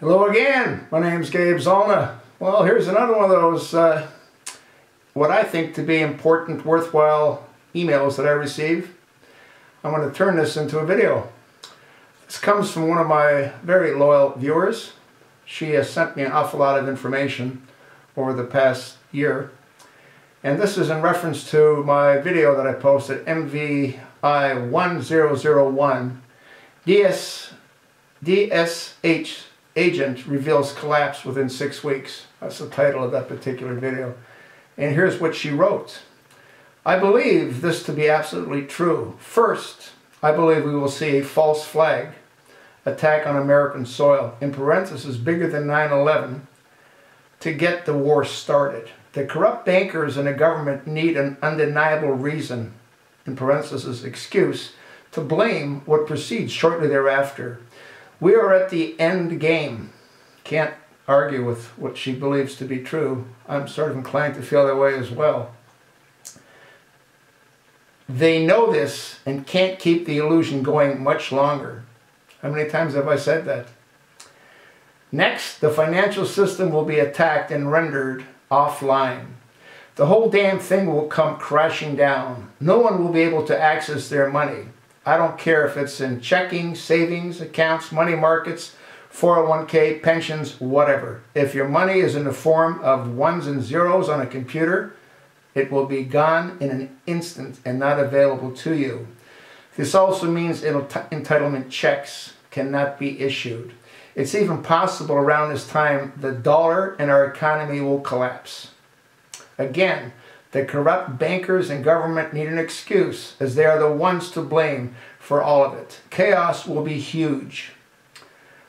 Hello again, my name's Gabe Zollner. Well, here's another one of those, what I think to be important, worthwhile emails that I receive. I'm going to turn this into a video. This comes from one of my very loyal viewers. She has sent me an awful lot of information over the past year. And this is in reference to my video that I posted, MVI 1001, DSH agent reveals collapse within 6 weeks. That's the title of that particular video. And here's what she wrote. I believe this to be absolutely true. First, I believe we will see a false flag attack on American soil, in parentheses, bigger than 9/11, to get the war started. The corrupt bankers and the government need an undeniable reason, in parentheses, excuse, to blame what proceeds shortly thereafter. We are at the end game. Can't argue with what she believes to be true. I'm sort of inclined to feel that way as well. They know this and can't keep the illusion going much longer. How many times have I said that? Next, the financial system will be attacked and rendered offline. The whole damn thing will come crashing down. No one will be able to access their money. I don't care if it's in checking, savings, accounts, money markets, 401k, pensions, whatever. If your money is in the form of ones and zeros on a computer, it will be gone in an instant and not available to you. This also means entitlement checks cannot be issued. It's even possible around this time the dollar and our economy will collapse. Again, the corrupt bankers and government need an excuse, as they are the ones to blame for all of it. Chaos will be huge.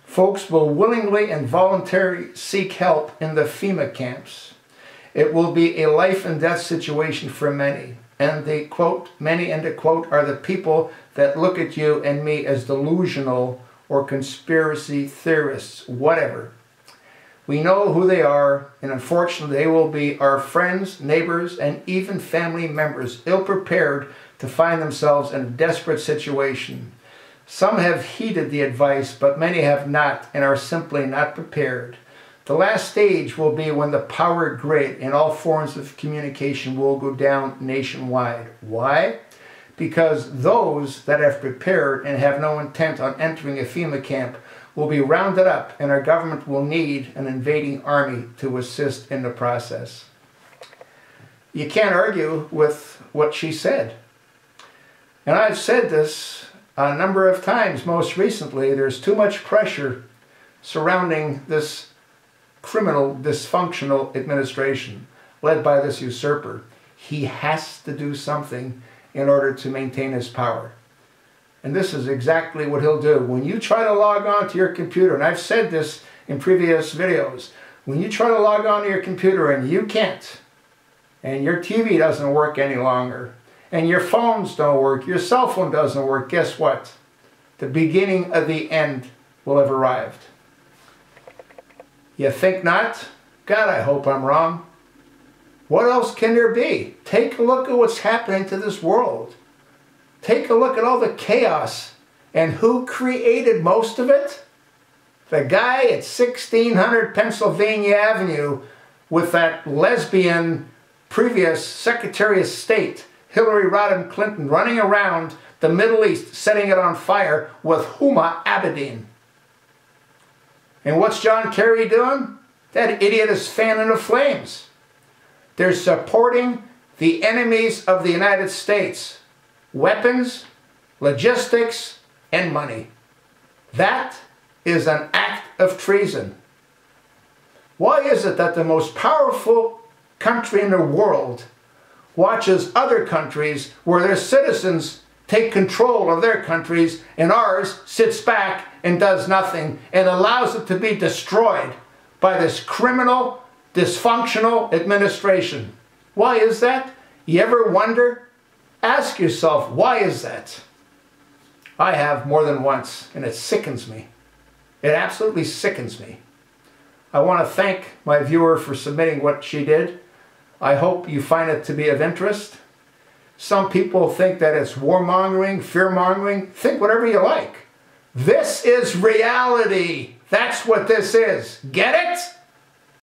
Folks will willingly and voluntarily seek help in the FEMA camps. It will be a life and death situation for many. And the quote, many, and the quote, are the people that look at you and me as delusional or conspiracy theorists, whatever. We know who they are, and unfortunately they will be our friends, neighbors, and even family members, ill-prepared to find themselves in a desperate situation. Some have heeded the advice, but many have not and are simply not prepared. The last stage will be when the power grid and all forms of communication will go down nationwide. Why? Because those that have prepared and have no intent on entering a FEMA camp will be rounded up, and our government will need an invading army to assist in the process. You can't argue with what she said. And I've said this a number of times. Most recently, there's too much pressure surrounding this criminal, dysfunctional administration led by this usurper. He has to do something in order to maintain his power. And this is exactly what he'll do. When you try to log on to your computer, and I've said this in previous videos, when you try to log on to your computer and you can't, and your TV doesn't work any longer, and your phones don't work, your cell phone doesn't work, guess what? The beginning of the end will have arrived. You think not? God, I hope I'm wrong. What else can there be? Take a look at what's happening to this world. Take a look at all the chaos, and who created most of it? The guy at 1600 Pennsylvania Avenue with that lesbian previous Secretary of State, Hillary Rodham Clinton, running around the Middle East, setting it on fire with Huma Abedin. And what's John Kerry doing? That idiot is fanning the flames. They're supporting the enemies of the United States. Weapons, logistics, and money. That is an act of treason. Why is it that the most powerful country in the world watches other countries where their citizens take control of their countries, and ours sits back and does nothing and allows it to be destroyed by this criminal, dysfunctional administration? Why is that? You ever wonder? Ask yourself, why is that? I have more than once, and it sickens me. It absolutely sickens me. I want to thank my viewer for submitting what she did. I hope you find it to be of interest. Some people think that it's warmongering, fear-mongering. Think whatever you like. This is reality. That's what this is. Get it?